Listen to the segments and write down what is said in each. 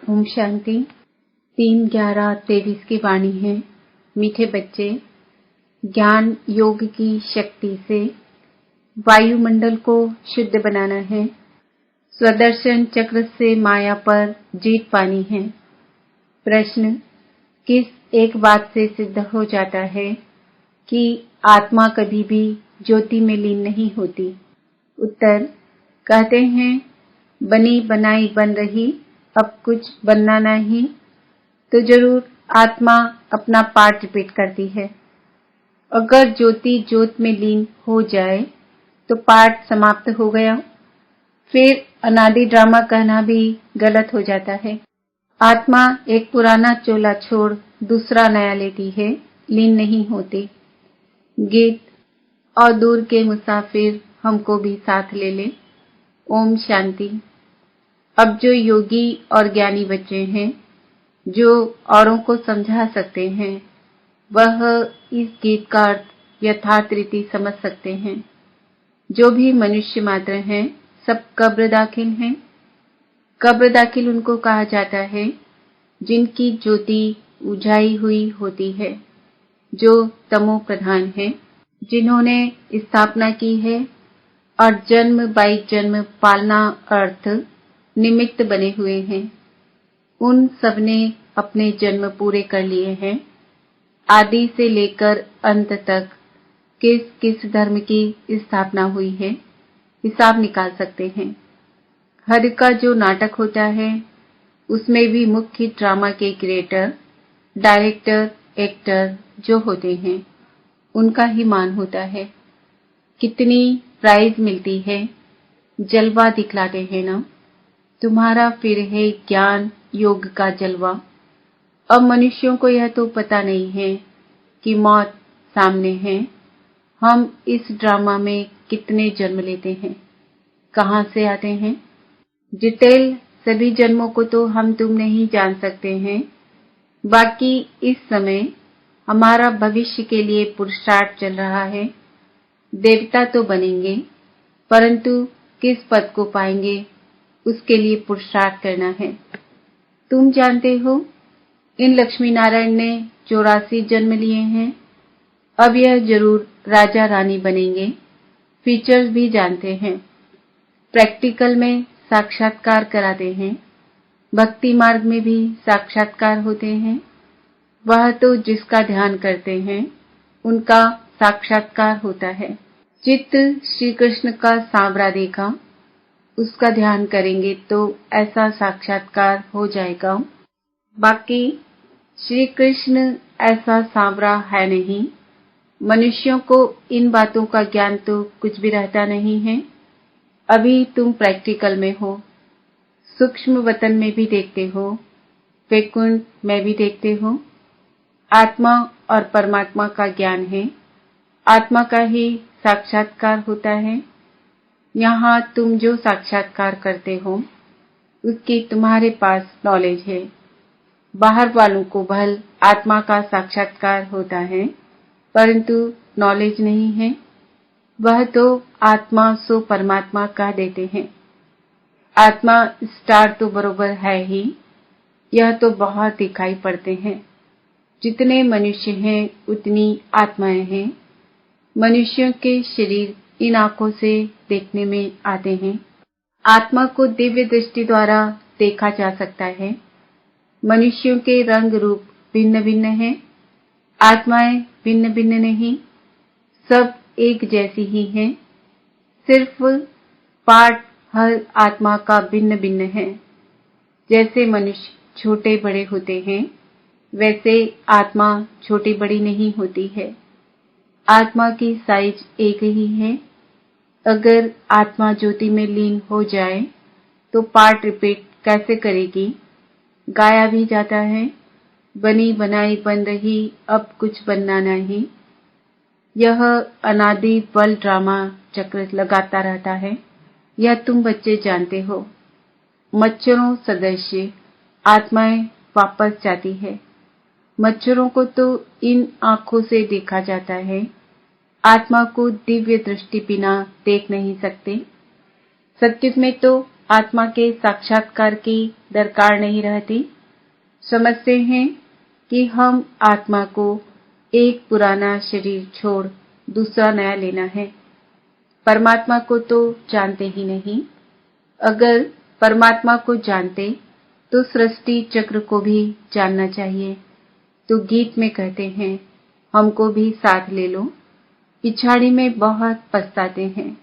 ओम शांति। 3/11/23 की वाणी है। मीठे बच्चे, ज्ञान योग की शक्ति से वायुमंडल को शुद्ध बनाना है। स्वदर्शन चक्र से माया पर जीत पानी है। प्रश्न, किस एक बात से सिद्ध हो जाता है कि आत्मा कभी भी ज्योति में लीन नहीं होती? उत्तर, कहते हैं बनी बनाई बन रही, अब कुछ बनना नहीं। तो जरूर आत्मा अपना पार्ट रिपीट करती है। अगर ज्योति ज्योत में लीन हो जाए तो पार्ट समाप्त हो गया। फिर अनादि ड्रामा कहना भी गलत हो जाता है। आत्मा एक पुराना चोला छोड़ दूसरा नया लेती है, लीन नहीं होती। गीत, और दूर के मुसाफिर हमको भी साथ ले ले। ओम शांति। अब जो योगी और ज्ञानी बच्चे हैं, जो औरों को समझा सकते हैं, वह इस गीत का अर्थ यथार्थ रीति समझ सकते हैं। जो भी मनुष्य मात्र हैं, सब कब्र दाखिल हैं। कब्र दाखिल उनको कहा जाता है जिनकी ज्योति उजाई हुई होती है, जो तमो प्रधान है, जिन्होंने स्थापना की है और जन्म बाई जन्म पालना अर्थ निमित्त बने हुए हैं। उन सबने अपने जन्म पूरे कर लिए हैं। आदि से लेकर अंत तक किस किस धर्म की स्थापना हुई है, हिसाब निकाल सकते हैं। हर का जो नाटक होता है, उसमें भी मुख्य ड्रामा के क्रिएटर, डायरेक्टर, एक्टर जो होते हैं, उनका ही मान होता है। कितनी प्राइज मिलती है, जलवा दिखलाते हैं ना। तुम्हारा फिर है ज्ञान योग का जलवा। अब मनुष्यों को यह तो पता नहीं है कि मौत सामने है। हम इस ड्रामा में कितने जन्म लेते हैं, कहां से आते हैं, डिटेल सभी जन्मों को तो हम तुम नहीं जान सकते हैं। बाकी इस समय हमारा भविष्य के लिए पुरुषार्थ चल रहा है। देवता तो बनेंगे, परंतु किस पद को पाएंगे, उसके लिए पुरुषार्थ करना है। तुम जानते हो, इन लक्ष्मी नारायण ने 84 जन्म लिए हैं। अब यह जरूर राजा रानी बनेंगे। फीचर्स भी जानते हैं। प्रैक्टिकल में साक्षात्कार कराते हैं। भक्ति मार्ग में भी साक्षात्कार होते हैं। वह तो जिसका ध्यान करते हैं, उनका साक्षात्कार होता है। चित्त श्री कृष्ण का सांवरा देखा, उसका ध्यान करेंगे तो ऐसा साक्षात्कार हो जाएगा। बाकी श्री कृष्ण ऐसा सांवरा है नहीं। मनुष्यों को इन बातों का ज्ञान तो कुछ भी रहता नहीं है। अभी तुम प्रैक्टिकल में हो, सूक्ष्म वतन में भी देखते हो, वैकुंठ में भी देखते हो। आत्मा और परमात्मा का ज्ञान है। आत्मा का ही साक्षात्कार होता है। यहाँ तुम जो साक्षात्कार करते हो, उसकी तुम्हारे पास नॉलेज है। बाहर वालों को भल आत्मा का साक्षात्कार होता है, परंतु नॉलेज नहीं है। वह तो आत्मा सो परमात्मा कह देते हैं। आत्मा स्टार तो बरोबर है ही, यह तो बहुत दिखाई पड़ते हैं। जितने मनुष्य हैं, उतनी आत्माएं हैं। मनुष्यों के शरीर इन आंखों से देखने में आते हैं। आत्मा को दिव्य दृष्टि द्वारा देखा जा सकता है। मनुष्यों के रंग रूप भिन्न भिन्न हैं। आत्माएं भिन्न भिन्न नहीं, सब एक जैसी ही हैं। सिर्फ पार्ट हर आत्मा का भिन्न भिन्न है। जैसे मनुष्य छोटे बड़े होते हैं, वैसे आत्मा छोटी बड़ी नहीं होती है। आत्मा की साइज एक ही है। अगर आत्मा ज्योति में लीन हो जाए तो पार्ट रिपीट कैसे करेगी? गाया भी जाता है, बनी बनाई बन रही, अब कुछ बनना नहीं। यह अनादि बल ड्रामा चक्र लगाता रहता है। यह तुम बच्चे जानते हो। मच्छरों सदृश आत्माएं वापस जाती है। मच्छरों को तो इन आंखों से देखा जाता है। आत्मा को दिव्य दृष्टि बिना देख नहीं सकते। सत्युग में तो आत्मा के साक्षात्कार की दरकार नहीं रहती। समझते हैं कि हम आत्मा को एक पुराना शरीर छोड़ दूसरा नया लेना है। परमात्मा को तो जानते ही नहीं। अगर परमात्मा को जानते तो सृष्टि चक्र को भी जानना चाहिए। तो गीत में कहते हैं, हमको भी साथ ले लो। पिछाड़ी में बहुत पछताते हैं।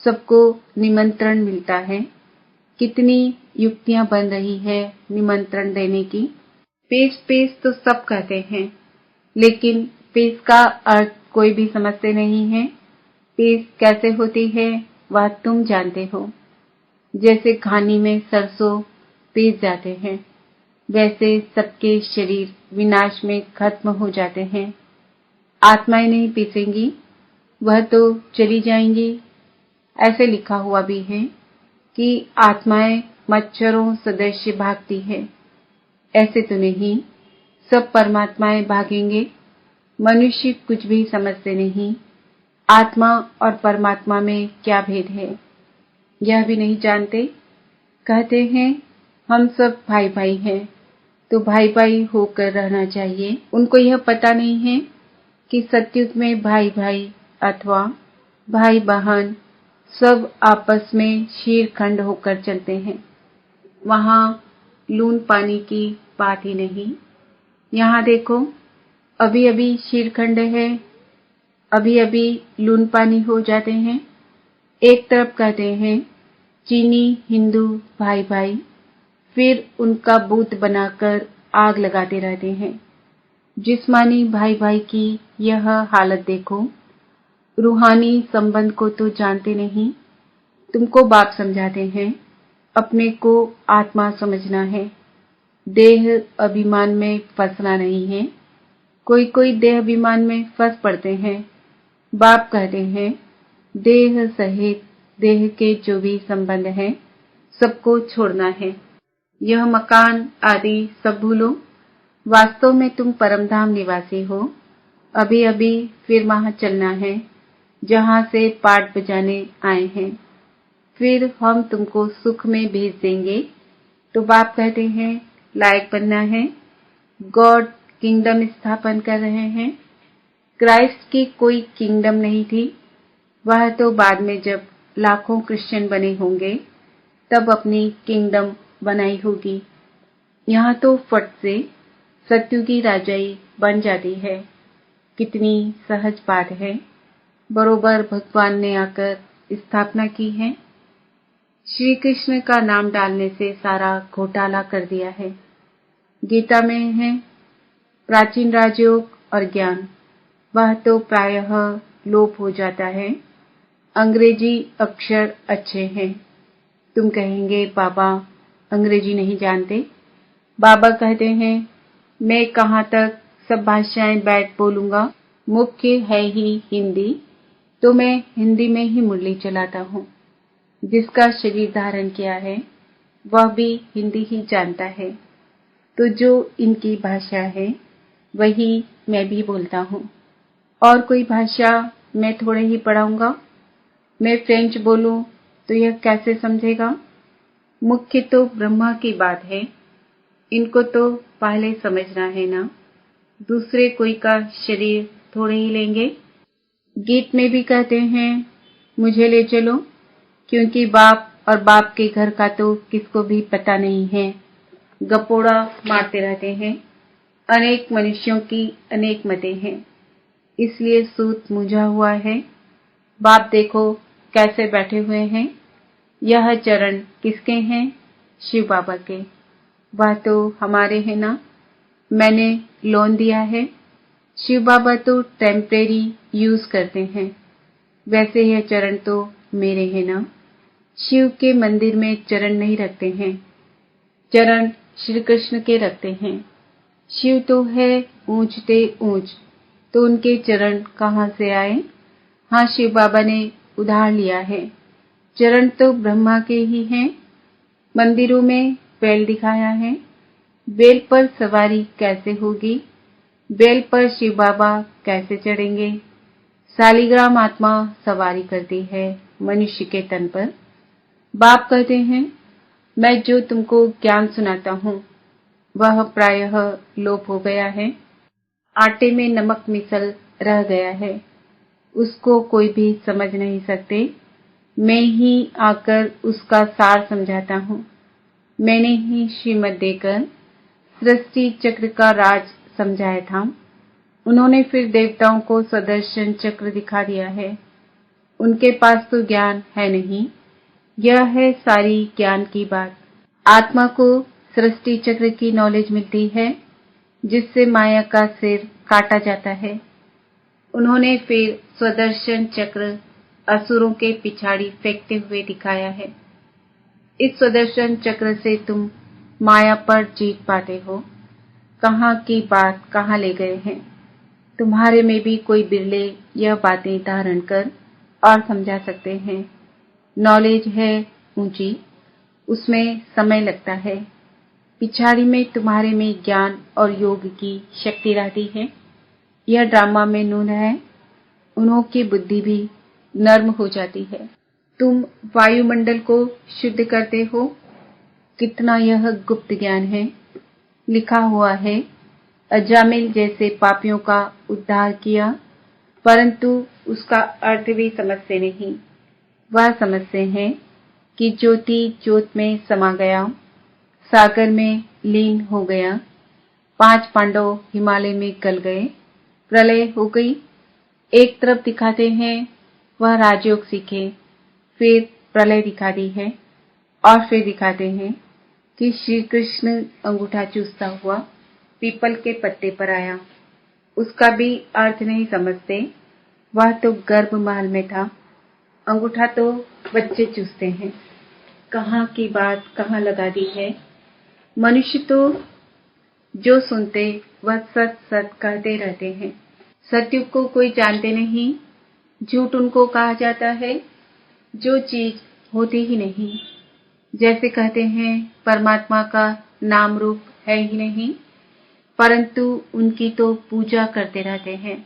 सबको निमंत्रण मिलता है। कितनी युक्तियां बन रही है निमंत्रण देने की। पेश पेश तो सब कहते हैं, लेकिन पेश का अर्थ कोई भी समझते नहीं है। पेश कैसे होती है वह तुम जानते हो। जैसे घानी में सरसों पीस जाते हैं, वैसे सबके शरीर विनाश में खत्म हो जाते हैं। आत्माएं नहीं पीसेंगी, वह तो चली जाएंगी। ऐसे लिखा हुआ भी है कि आत्माएं मच्छरों सदृश भागती है। ऐसे तो नहीं, सब परमात्माएं भागेंगे। मनुष्य कुछ भी समझते नहीं। आत्मा और परमात्मा में क्या भेद है यह भी नहीं जानते। कहते हैं हम सब भाई भाई हैं, तो भाई भाई होकर रहना चाहिए। उनको यह पता नहीं है कि सतयुग में भाई भाई अथवा भाई बहन सब आपस में शीरखंड होकर चलते हैं। वहां लून पानी की बात ही नहीं। यहाँ देखो, अभी अभी शीरखंड है, अभी अभी लून पानी हो जाते हैं। एक तरफ कहते हैं चीनी हिंदू भाई भाई, फिर उनका बूत बनाकर आग लगाते रहते हैं। जिस्मानी भाई भाई की यह हालत देखो। रूहानी संबंध को तो जानते नहीं। तुमको बाप समझाते हैं, अपने को आत्मा समझना है, देह अभिमान में फंसना नहीं है। कोई कोई देह अभिमान में फंस पड़ते हैं। बाप कहते हैं देह सहित देह के जो भी संबंध हैं सबको छोड़ना है। यह मकान आदि सब भूलो। वास्तव में तुम परमधाम निवासी हो। अभी अभी फिर वहां चलना है जहां से पाठ बजाने आए हैं। फिर हम तुमको सुख में भेज देंगे। तो बाप कहते हैं लायक बनना है। गॉड किंगडम स्थापन कर रहे हैं। क्राइस्ट की कोई किंगडम नहीं थी। वह तो बाद में जब लाखों क्रिश्चियन बने होंगे तब अपनी किंगडम बनाई होगी। यहाँ तो फट से सत्युगी राजाई बन जाती है। कितनी सहज बात है। बरोबर भगवान ने आकर स्थापना की है। श्री कृष्ण का नाम डालने से सारा घोटाला कर दिया है। गीता में है प्राचीन राजयोग और ज्ञान, वह तो प्रायः लोप हो जाता है। अंग्रेजी अक्षर अच्छे हैं। तुम कहेंगे बाबा अंग्रेजी नहीं जानते। बाबा कहते हैं मैं कहाँ तक सब भाषाएं बैठ बोलूंगा। मुख्य है ही हिंदी, तो मैं हिंदी में ही मुरली चलाता हूँ। जिसका शरीर धारण किया है वह भी हिंदी ही जानता है। तो जो इनकी भाषा है वही मैं भी बोलता हूँ। और कोई भाषा मैं थोड़े ही पढ़ाऊंगा। मैं फ्रेंच बोलूं तो यह कैसे समझेगा। मुख्य तो ब्रह्मा की बात है। इनको तो पहले समझना है ना। दूसरे कोई का शरीर थोड़े ही लेंगे। गीत में भी कहते हैं मुझे ले चलो, क्योंकि बाप और बाप के घर का तो किसको भी पता नहीं है। गपोड़ा मारते रहते हैं। अनेक मनुष्यों की अनेक मतें हैं, इसलिए सूत मुझा हुआ है। बाप देखो कैसे बैठे हुए हैं। यह चरण किसके हैं? शिव बाबा के। वह तो हमारे हैं ना। मैंने लोन दिया है। शिव बाबा तो टेम्परेरी यूज करते हैं, वैसे यह चरण तो मेरे हैं ना। शिव के मंदिर में चरण नहीं रखते हैं, चरण श्री कृष्ण के रखते हैं। शिव तो है ऊंचते ऊंच, तो उनके चरण कहाँ से आए? हाँ, शिव बाबा ने उधार लिया है। चरण तो ब्रह्मा के ही हैं। मंदिरों में बैल दिखाया है। बैल पर सवारी कैसे होगी? बैल पर शिव बाबा कैसे चढ़ेंगे? शालिग्राम आत्मा सवारी करती है मनुष्य के तन पर। बाप कहते हैं, मैं जो तुमको ज्ञान सुनाता हूँ वह प्रायः लोप हो गया है। आटे में नमक मिसल रह गया है, उसको कोई भी समझ नहीं सकते। मैं ही आकर उसका सार समझाता हूँ। मैंने ही श्रीमत देकर सृष्टि चक्र का राज समझाया था। उन्होंने फिर देवताओं को सुदर्शन चक्र दिखा दिया है। उनके पास तो ज्ञान है नहीं। यह है सारी ज्ञान की बात। आत्मा को सृष्टि चक्र की नॉलेज मिलती है, जिससे माया का सिर काटा जाता है। उन्होंने फिर स्वदर्शन चक्र असुरों के पिछाड़ी फेंकते हुए दिखाया है। इस स्वदर्शन चक्र से तुम माया पर जीत पाते हो। कहाँ की बात कहाँ ले गए हैं। तुम्हारे में भी कोई बिरले यह बातें धारण कर और समझा सकते हैं। नॉलेज है ऊंची, उसमें समय लगता है। पिछाड़ी में तुम्हारे में ज्ञान और योग की शक्ति रहती है। यह ड्रामा में नून है। उन्हों की बुद्धि भी नर्म हो जाती है। तुम वायुमंडल को शुद्ध करते हो। कितना यह गुप्त ज्ञान है। लिखा हुआ है, अजामिल जैसे पापियों का उद्धार किया, परंतु उसका अर्थ भी समझते नहीं। वह समझते हैं कि ज्योति ज्योत में समा गया, सागर में लीन हो गया। 5 पांडव हिमालय में गल गए, प्रलय हो गई। एक तरफ दिखाते हैं वह राजयोग सीखे, फिर प्रलय दिखा दी है, और फिर दिखाते हैं कि श्री कृष्ण अंगूठा चूसता हुआ पीपल के पत्ते पर आया। उसका भी अर्थ नहीं समझते। वह तो गर्भ महल में था। अंगूठा तो बच्चे चूसते हैं। कहाँ की बात कहाँ लगा दी है। मनुष्य तो जो सुनते वह सच सच कहते रहते हैं। सत्युग को कोई जानते नहीं। झूठ उनको कहा जाता है जो चीज होती ही नहीं। जैसे कहते हैं परमात्मा का नाम रूप है ही नहीं, परंतु उनकी तो पूजा करते रहते हैं।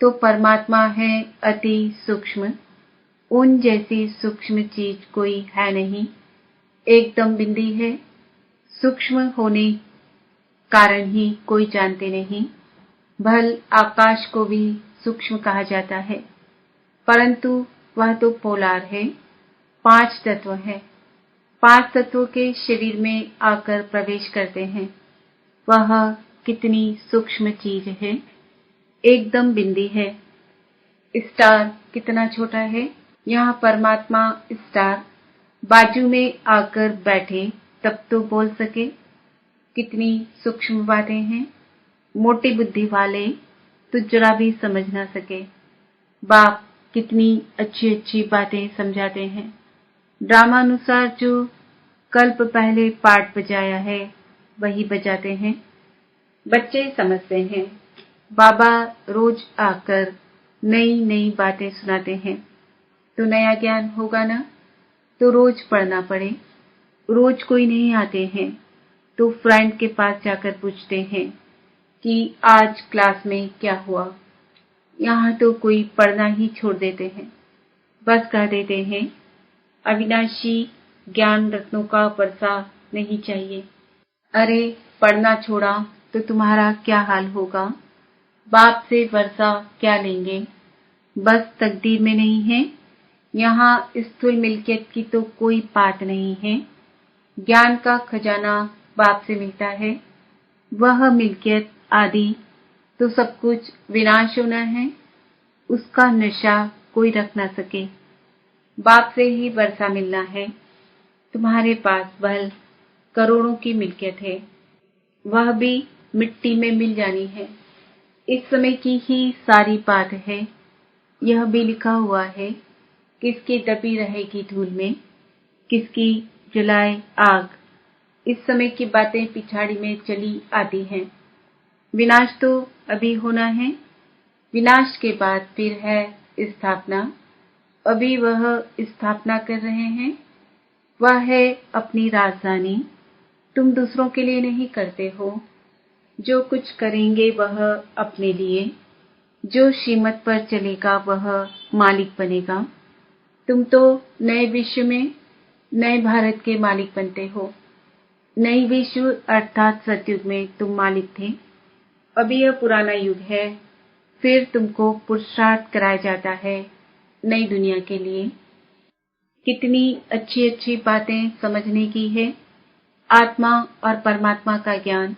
तो परमात्मा है अति सूक्ष्म। उन जैसी सूक्ष्म चीज कोई है नहीं। एकदम बिंदी है। सूक्ष्म होने कारण ही कोई जानते नहीं। भल आकाश को भी सूक्ष्म कहा जाता है, परंतु वह तो पोलार है। 5 तत्व है। 5 तत्वों के शरीर में आकर प्रवेश करते हैं। वह कितनी सूक्ष्म चीज है। एकदम बिंदी है। स्टार कितना छोटा है। यहाँ परमात्मा स्टार बाजू में आकर बैठे तब तो बोल सके। कितनी सूक्ष्म बातें हैं। मोटी बुद्धि वाले तो जरा भी समझ ना सके। बाप कितनी अच्छी अच्छी बातें समझाते हैं। ड्रामानुसार जो कल्प पहले पाठ बजाया है वही बजाते हैं। बच्चे समझते हैं। बाबा रोज आकर नई नई बातें सुनाते हैं, तो नया ज्ञान होगा ना। तो रोज पढ़ना पड़े। रोज कोई नहीं आते हैं तो फ्रेंड के पास जाकर पूछते हैं कि आज क्लास में क्या हुआ। यहाँ तो कोई पढ़ना ही छोड़ देते हैं। बस कह देते हैं अविनाशी ज्ञान रत्नों का वर्षा नहीं चाहिए। अरे पढ़ना छोड़ा तो तुम्हारा क्या हाल होगा। बाप से वर्षा क्या लेंगे। बस तकदीर में नहीं है। यहाँ स्थूल मिल्कियत की तो कोई बात नहीं है। ज्ञान का खजाना बाप से मिलता है। वह मिल्कियत आदि तो सब कुछ विनाश होना है। उसका नशा कोई रख ना सके। बाप से ही वर्षा मिलना है। तुम्हारे पास बल करोड़ों की मिल्कियत है, वह भी मिट्टी में मिल जानी है। इस समय की ही सारी बात है। यह भी लिखा हुआ है किसकी दबी रहेगी धूल में, किसकी जलाए आग। इस समय की बातें पिछाड़ी में चली आती हैं। विनाश तो अभी होना है। विनाश के बाद फिर है स्थापना। अभी वह स्थापना कर रहे हैं। वह है अपनी राजधानी। तुम दूसरों के लिए नहीं करते हो। जो कुछ करेंगे वह अपने लिए। जो श्रीमत पर चलेगा वह मालिक बनेगा। तुम तो नए विश्व में नए भारत के मालिक बनते हो। नई विश्व अर्थात सतयुग में तुम मालिक थे। अभी यह पुराना युग है। फिर तुमको पुरुषार्थ कराया जाता है नई दुनिया के लिए। कितनी अच्छी अच्छी बातें समझने की है। आत्मा और परमात्मा का ज्ञान,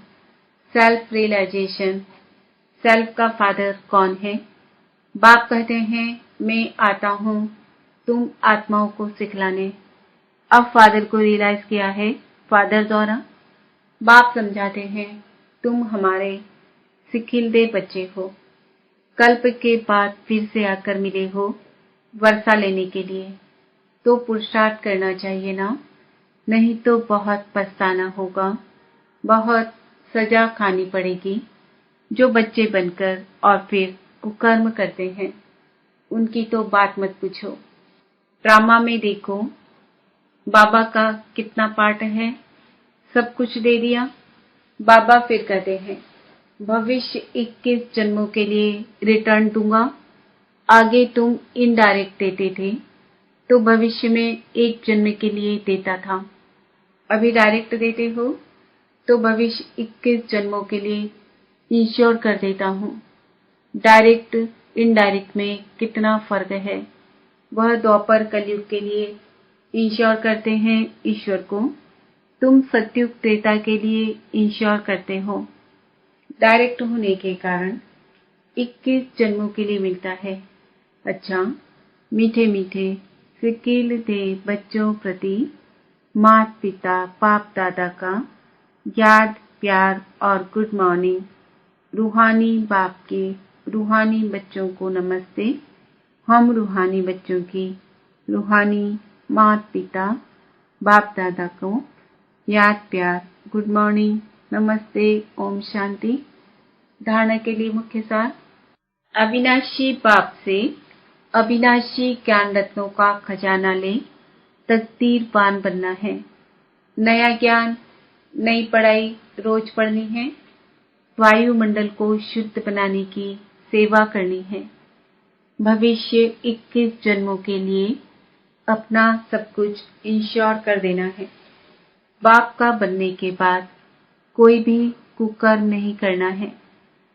सेल्फ रियलाइजेशन। सेल्फ का फादर कौन है? बाप कहते हैं मैं आता हूँ तुम आत्माओं को सिखलाने। अब फादर को रियलाइज किया है फादर द्वारा। बाप समझाते हैं तुम हमारे सिखिलदे बच्चे हो। कल्प के बाद फिर से आकर मिले हो वर्षा लेने के लिए, तो पुरुषार्थ करना चाहिए ना, नहीं तो बहुत पछताना होगा, बहुत सजा खानी पड़ेगी। जो बच्चे बनकर और फिर कुकर्म करते हैं उनकी तो बात मत पूछो। ड्रामा में देखो बाबा का कितना पार्ट है, सब कुछ दे दिया। बाबा फिर कहते हैं भविष्य 21 जन्मों के लिए रिटर्न दूंगा। आगे तुम इनडायरेक्ट देते थे तो भविष्य में एक जन्म के लिए देता था। अभी डायरेक्ट देते हो तो भविष्य 21 जन्मों के लिए इंश्योर कर देता हूँ। डायरेक्ट इनडायरेक्ट में कितना फर्क है। वह द्वापर कलयुग के लिए इंश्योर करते हैं ईश्वर को, तुम सतयुग त्रेता के लिए इंश्योर करते हो। डायरेक्ट होने के कारण 21 जन्मों के लिए मिलता है। अच्छा, मीठे मीठे सिकिल दे बच्चों प्रति माता पिता बाप दादा का याद प्यार और गुड मॉर्निंग। रूहानी बाप के रूहानी बच्चों को नमस्ते। हम रूहानी बच्चों की रूहानी माता पिता बाप दादा को याद प्यार गुड मॉर्निंग नमस्ते ओम शांति। धारणा के लिए मुख्य सार। अविनाशी बाप से अविनाशी ज्ञान रत्नों का खजाना ले तकदीरवान बनना है। नया ज्ञान नई पढ़ाई रोज पढ़नी है। वायुमंडल को शुद्ध बनाने की सेवा करनी है। भविष्य 21 जन्मों के लिए अपना सब कुछ इंश्योर कर देना है। बाप का बनने के बाद कोई भी कुकर्म नहीं करना है।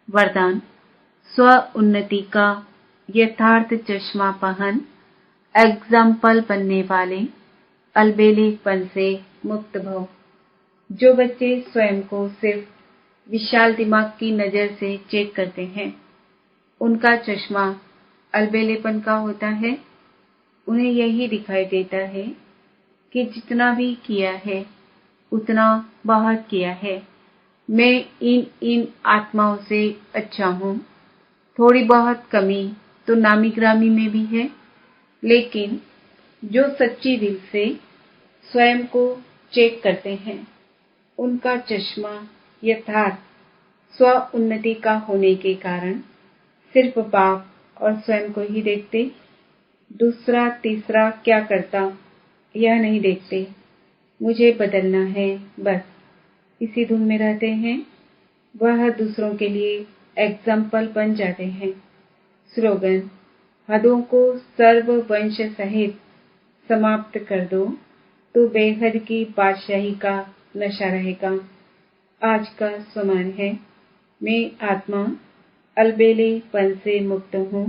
वरदान स्व उन्नति का यथार्थ चश्मा पहन एग्जाम्पल बनने वाले अलबेलेपन से मुक्त भव। जो बच्चे स्वयं को सिर्फ विशाल दिमाग की नजर से चेक करते हैं उनका चश्मा अलबेलेपन का होता है। उन्हें यही दिखाई देता है कि जितना भी किया है उतना बहुत किया है। मैं इन आत्माओं से अच्छा हूँ। थोड़ी बहुत कमी तो नामी ग्रामी में भी है, लेकिन जो सच्ची दिल से स्वयं को चेक करते हैं उनका चश्मा यथार्थ स्व उन्नति का होने के कारण सिर्फ बाप और स्वयं को ही देखते। दूसरा तीसरा क्या करता यह नहीं देखते। मुझे बदलना है, बस इसी धुन में रहते हैं। वह दूसरों के लिए एग्जाम्पल बन जाते हैं। स्लोगन हदों को सर्व वंश सहित समाप्त कर दो तो बेहद की बादशाही का नशा रहेगा। आज का स्वमान है मैं आत्मा अलबेलेपन से मुक्त हूँ।